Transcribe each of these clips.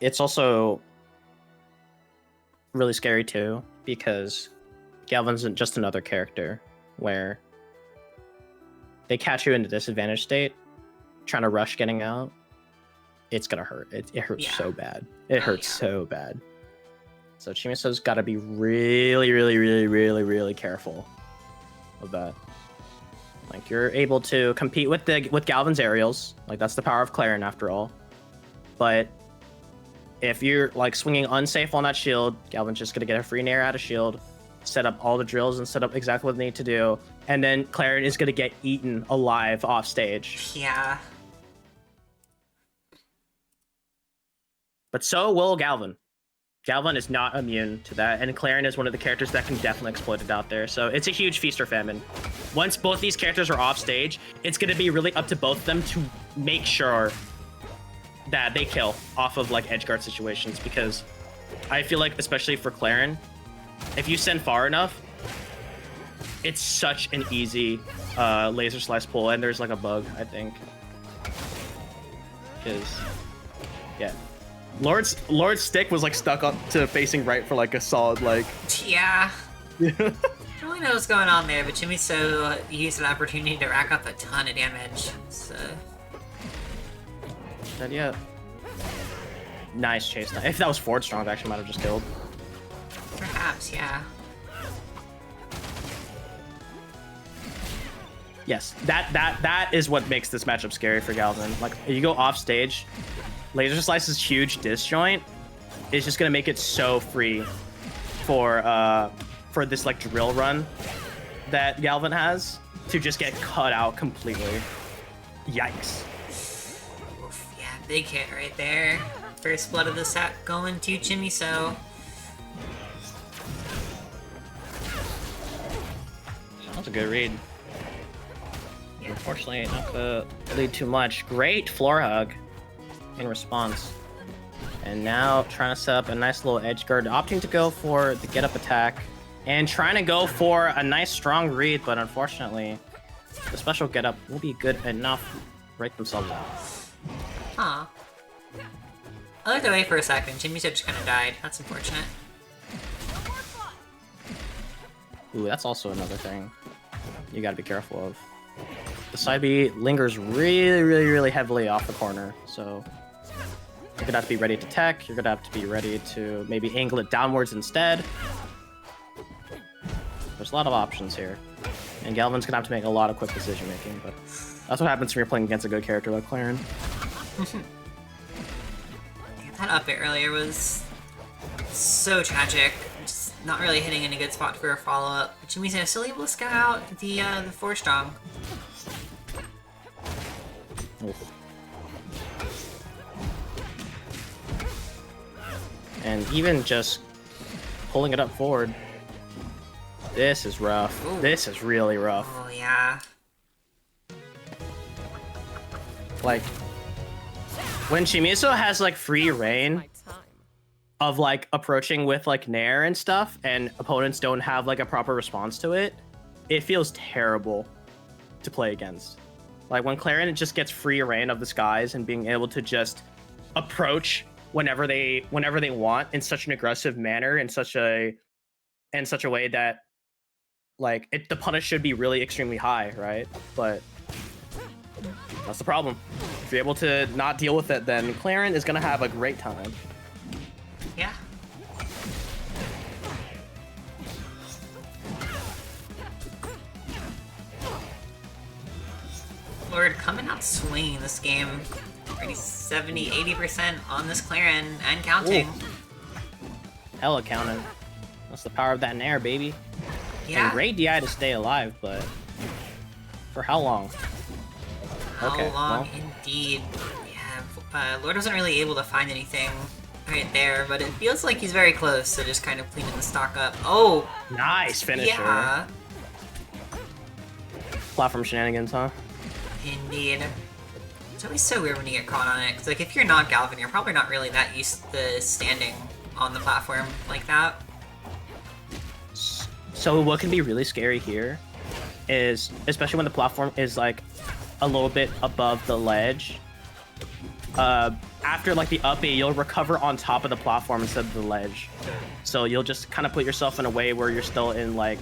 it's also really scary too, because Galvan's just another character where they catch you in a disadvantaged state, trying to rush getting out. It's gonna hurt. It hurts so bad. It hurts so bad. So Chimiso's got to be really, really, really, really, really careful of that. Like, you're able to compete with Galvan's aerials. Like, that's the power of Clairen after all. But if you're like swinging unsafe on that shield, Galvan's just gonna get a free nair out of shield, set up all the drills and set up exactly what they need to do, and then Clairen is gonna get eaten alive off stage. Yeah. But so will Galvan. Galvan is not immune to that, and Clairen is one of the characters that can definitely exploit it out there. So it's a huge feast or famine. Once both these characters are off stage, it's going to be really up to both of them to make sure that they kill off of like edgeguard situations, because I feel like, especially for Clairen, if you send far enough, it's such an easy laser slice pull, and there's like a bug, I think. Because, yeah. Lord's stick was like stuck up to facing right for like a solid like. Yeah. I don't really know what's going on there, but Chimiso used an opportunity to rack up a ton of damage. So. And yeah. Nice chase. If that was forward strong, I actually might have just killed. Perhaps, yeah. Yes, that is what makes this matchup scary for Galvan. Like, if you go off stage, Laser Slice's huge disjoint is just gonna make it so free for this like drill run that Galvan has to just get cut out completely. Yikes. Oof, yeah, big hit right there. First blood of the set going to Chimiso. That's a good read. Unfortunately, not gonna lead too much. Great floor hug in response. And now trying to set up a nice little edge guard, opting to go for the get up attack and trying to go for a nice strong read, but unfortunately the special get up will be good enough to break themselves out. Huh. I looked away for a second. Chimiso just kind of died. That's unfortunate. Ooh, that's also another thing you gotta be careful of. The side B lingers really, really, really heavily off the corner, so you're gonna have to be ready to tech, you're gonna have to be ready to maybe angle it downwards instead. There's a lot of options here, and Galvan's gonna have to make a lot of quick decision making, but that's what happens when you're playing against a good character like Clairen. That up it earlier was so tragic. Just not really hitting in a good spot for a follow-up. But Chimiso is still able to scout out the 4-strong. Oof. And even just pulling it up forward, this is rough. Ooh. This is really rough. Oh, yeah. Like, when Chimiso has, like, free reign of, like, approaching with, like, Nair and stuff, and opponents don't have, like, a proper response to it, it feels terrible to play against. Like, when Clairen just gets free reign of the skies and being able to just approach whenever they want in such an aggressive manner, in such a way that, like, the punish should be really extremely high, right? But that's the problem. If you're able to not deal with it, then Clairen is gonna have a great time. Yeah. Lord coming out swinging this game. Already 70-80% on this Clairen and counting. Ooh. Hella counting. That's the power of that Nair, baby. Yeah. And great DI to stay alive, but for how long? How long, indeed. Yeah, Lord wasn't really able to find anything right there, but it feels like he's very close, so just kind of cleaning the stock up. Oh! Nice finisher. Yeah. Platform shenanigans, huh? Indeed. It's always so weird when you get caught on it, because like, if you're not Galvan, you're probably not really that used to standing on the platform like that. So what can be really scary here is, especially when the platform is like a little bit above the ledge, after like the up B, you'll recover on top of the platform instead of the ledge. So you'll just kind of put yourself in a way where you're still in like,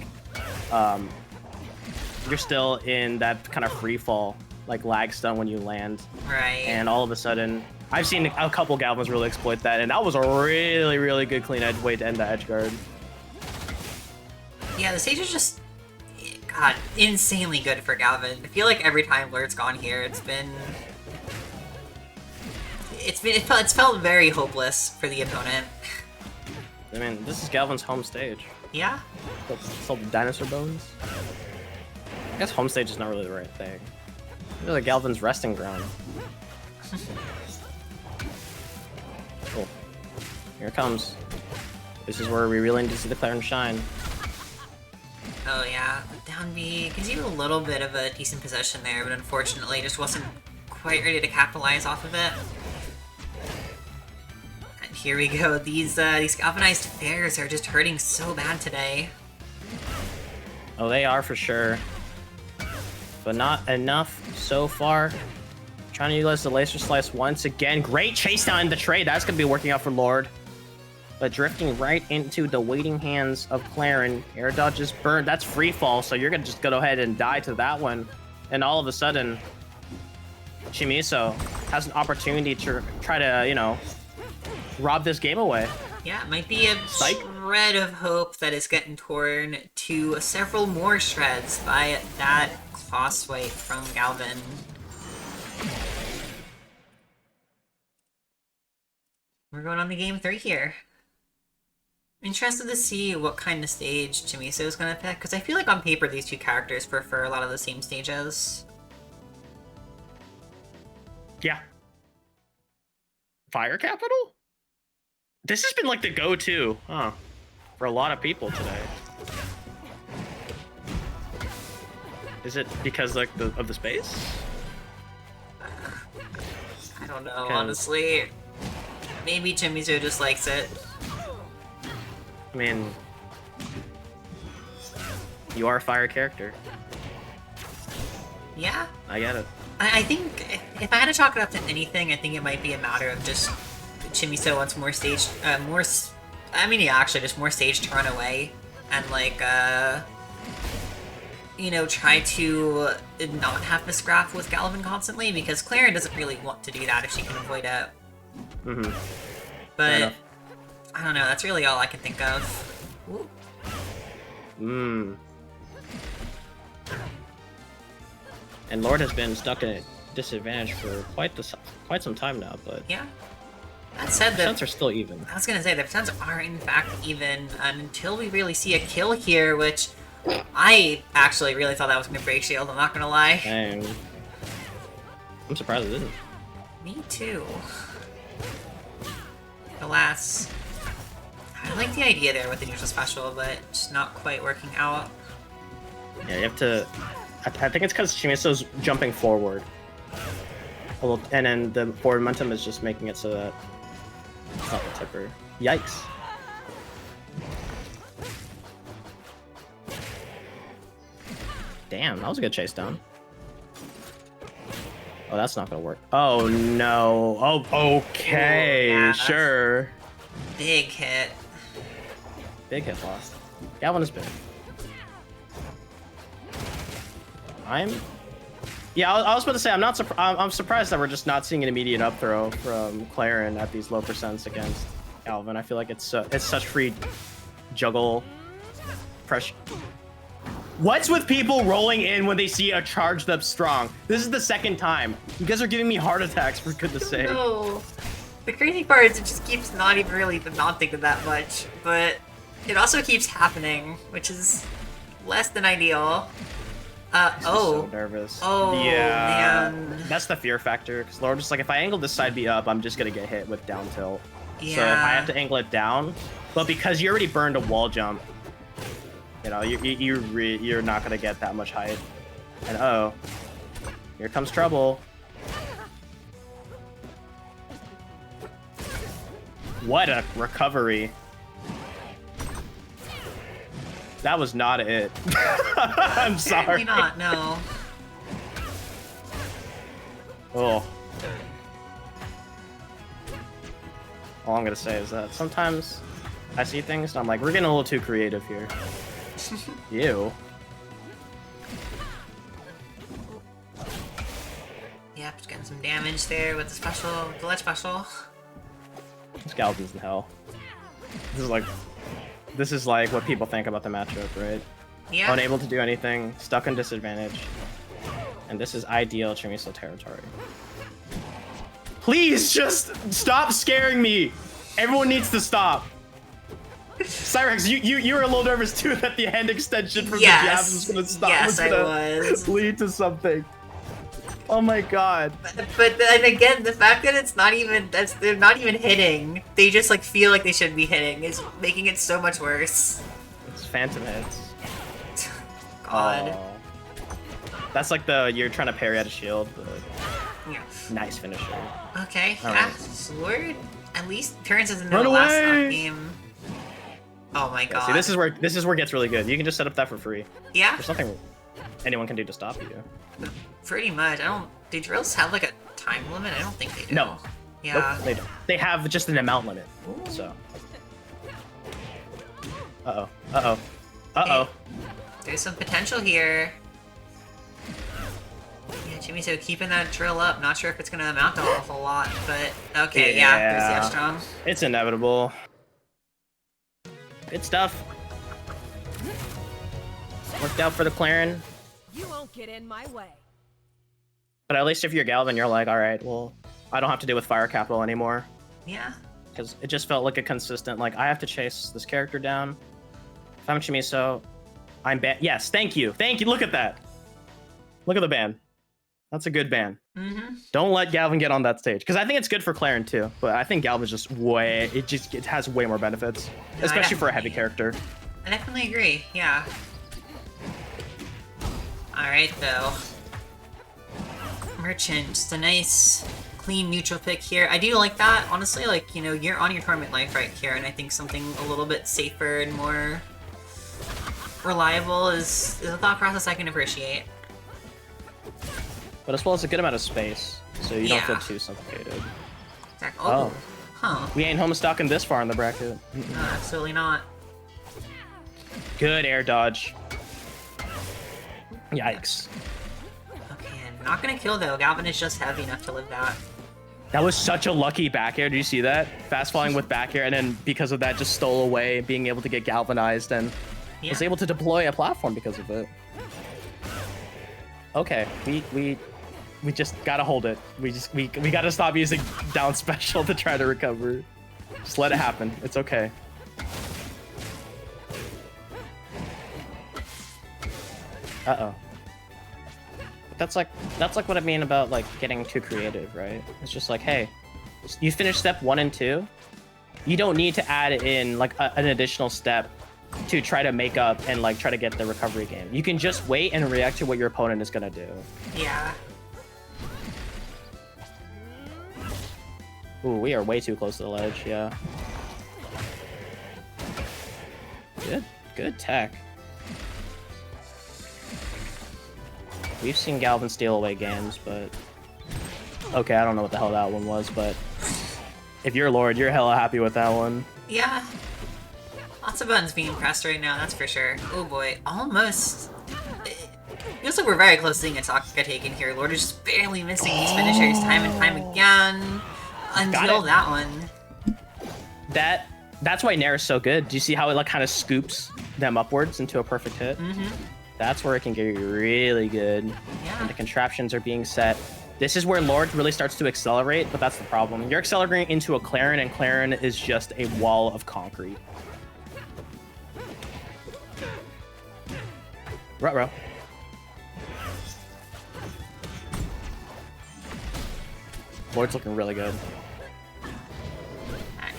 you're still in that kind of free fall, like lag stun when you land. Right. And all of a sudden, I've seen a couple Galvans really exploit that, and that was a really, really good clean edge way to end the edge guard. Yeah, the stage is just, God, insanely good for Galvan. I feel like every time Lord's gone here, it's felt very hopeless for the opponent. I mean, this is Galvan's home stage. Yeah. It's called the Dinosaur Bones. I guess home stage is not really the right thing. It's like Galvan's resting ground. Cool. Here it comes. This is where we really need to see the Clairen shine. Oh yeah, down B gives you a little bit of a decent possession there, but unfortunately just wasn't quite ready to capitalize off of it. And here we go, these galvanized fares are just hurting so bad today. Oh, they are for sure. But not enough so far. Trying to utilize the laser slice once again. Great chase down in the trade. That's going to be working out for Lord. But drifting right into the waiting hands of Clairen. Air dodge is burned. That's free fall, so you're going to just go ahead and die to that one. And all of a sudden, Chimiso has an opportunity to try to, you know, rob this game away. Yeah, it might be a shred of hope that is getting torn to several more shreds by that claw swipe from Galvan. We're going on to game 3 here. Interested to see what kind of stage Chimiso is going to pick, because I feel like on paper these two characters prefer a lot of the same stages. Yeah. Fire Capital? This has been like the go-to, huh, for a lot of people today. Is it because like of the space? I don't know, honestly. Maybe Chimiso just likes it. I mean, you are a fire character. Yeah. I get it. I think if I had to chalk it up to anything, I think it might be a matter of just Chimiso wants more stage, actually just more stage to run away, and like, you know, try to not have to scrap with Galvan constantly, because Clairen doesn't really want to do that if she can avoid it. Mm-hmm. But I don't know, that's really all I can think of. Ooh. And Lord has been stuck in a disadvantage for quite some time now, but yeah. That said, the percents are still even. I was gonna say, the percents are in fact even, and until we really see a kill here, which I actually really thought that was gonna break shield, I'm not gonna lie. And I'm surprised it didn't. Me too. Alas. I like the idea there with the neutral special, but just not quite working out. Yeah, you have to... I think it's because Chimiso's jumping forward. And then the forward momentum is just making it so that it's not the tipper. Yikes. Damn, that was a good chase down. Oh, that's not gonna work. Oh, no. Oh, okay. Ooh, yeah, sure. Big hit. Big hit loss. That one is big. Yeah, I was about to say, I'm surprised that we're just not seeing an immediate up throw from Clairen at these low percents against Galvan. I feel like it's such free juggle pressure. What's with people rolling in when they see a charged up strong? This is the second time. You guys are giving me heart attacks, for goodness sake. No. The crazy part is it just keeps not even really not thinking that much, but it also keeps happening, which is less than ideal. So nervous. Oh, yeah. Man. That's the fear factor, because Lord just like, if I angle this side B up, I'm just gonna get hit with down tilt. Yeah. So if I have to angle it down, but because you already burned a wall jump, you know, you're not gonna get that much height. And oh, here comes trouble. What a recovery. That was not it. I'm sorry. Apparently not, no. Oh. All I'm gonna say is that sometimes I see things and I'm like, we're getting a little too creative here. Ew. Yep, just getting some damage there with the special, the lead special. This Galvan's in hell. This is like what people think about the matchup, right? Yeah. Unable to do anything, stuck in disadvantage. And this is ideal Chimiso territory. Please just stop scaring me! Everyone needs to stop. Cyrex, you were a little nervous too that the hand extension from the jabs was gonna stop. Yes, I was. Lead to something. Oh my god. But then again, the fact that it's not even they're not even hitting. They just like feel like they should be hitting is making it so much worse. It's phantom hits. God. Oh. That's like you're trying to parry at a shield, but Yeah. nice finisher. Okay, All yeah, right. Sword at least turns as in Run the last away! game. Oh my god. See, this is where it gets really good. You can just set up that for free. Yeah, There's nothing anyone can do to stop you. pretty much. Do drills have like a time limit? I don't think they do. No. Yeah. Nope, they don't. They have just an amount limit. So. Uh-oh. Uh-oh. Uh-oh. Hey, there's some potential here. Yeah, Chimiso keeping that drill up. Not sure if it's gonna amount to a whole lot, but okay, yeah, there's the F strong. It's inevitable. Good stuff. Worked out for the Clairen. You won't get in my way. But at least if you're Galvan, you're like, alright, well, I don't have to deal with fire capital anymore. Yeah. Because it just felt like a consistent, like, I have to chase this character down. If I'm Chimiso, I'm ban. Yes, thank you. Thank you. Look at that. Look at the ban. That's a good ban. Mm-hmm. Don't let Galvan get on that stage. Because I think it's good for Clairen too. But I think Galvan's just it has way more benefits. No, Especially for a heavy character. I definitely agree, yeah. Alright, though. Merchant, just a nice, clean neutral pick here. I do like that, honestly, like, you know, you're on your tournament life right here, and I think something a little bit safer and more reliable is a thought process I can appreciate. But as well as a good amount of space. So you don't feel Yeah. too suffocated. Exactly. Oh. Huh. We ain't homestocking this far in the bracket. No, absolutely not. Good air dodge. Yikes. Okay, and not gonna kill though. Galvan is just heavy enough to live that. That was such a lucky back air. Did you see that? Fast falling with back air, and then because of that, just stole away, being able to get galvanized, and was able to deploy a platform because of it. Okay, we just gotta hold it. We gotta stop using down special to try to recover. Just let it happen. It's okay. Uh-oh. That's like what I mean about like getting too creative, right? It's just like, hey, you finish step 1 and 2. You don't need to add in like an additional step to try to make up and like try to get the recovery game. You can just wait and react to what your opponent is gonna do. Yeah. Ooh, we are way too close to the ledge, yeah. Good tech. We've seen Galvan steal away games, but... Okay, I don't know what the hell that one was, but... If you're Lord, you're hella happy with that one. Yeah. Lots of buttons being pressed right now, that's for sure. Oh boy, almost. It feels like we're very close to seeing a Taka taken here. Lord is just barely missing these finishers time and time again. Until that one. That's why Nair is so good. Do you see how it like kind of scoops them upwards into a perfect hit? Mm-hmm. That's where it can get really good. Yeah. And the contraptions are being set. This is where Lord really starts to accelerate, but that's the problem. You're accelerating into a Clairen, and Clairen is just a wall of concrete. Ruh-roh. Lord's looking really good.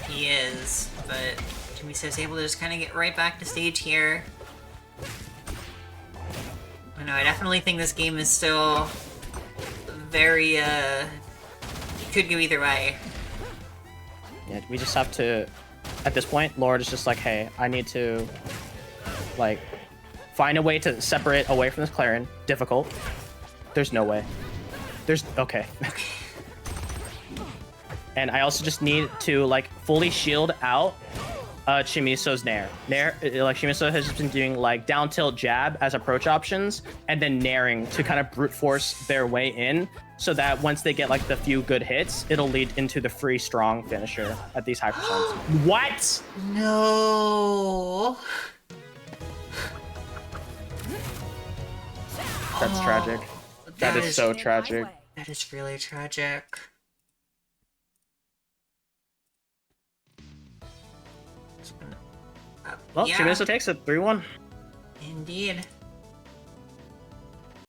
He is, but Chimiso is able to just kind of get right back to stage here. I know, I definitely think this game is still very, could go either way. Yeah, we just have to, at this point, Lord is just like, hey, I need to, like, find a way to separate away from this Clairen. Difficult. There's no way. Okay. And I also just need to like fully shield out Chimiso's Nair. Like Chimiso has just been doing like down tilt jab as approach options, and then nairing to kind of brute force their way in, so that once they get like the few good hits, it'll lead into the free strong finisher at these high percents. What? No. That's tragic. That is so tragic. That is really tragic. Well, Yeah. Chimiso takes it 3-1. Indeed.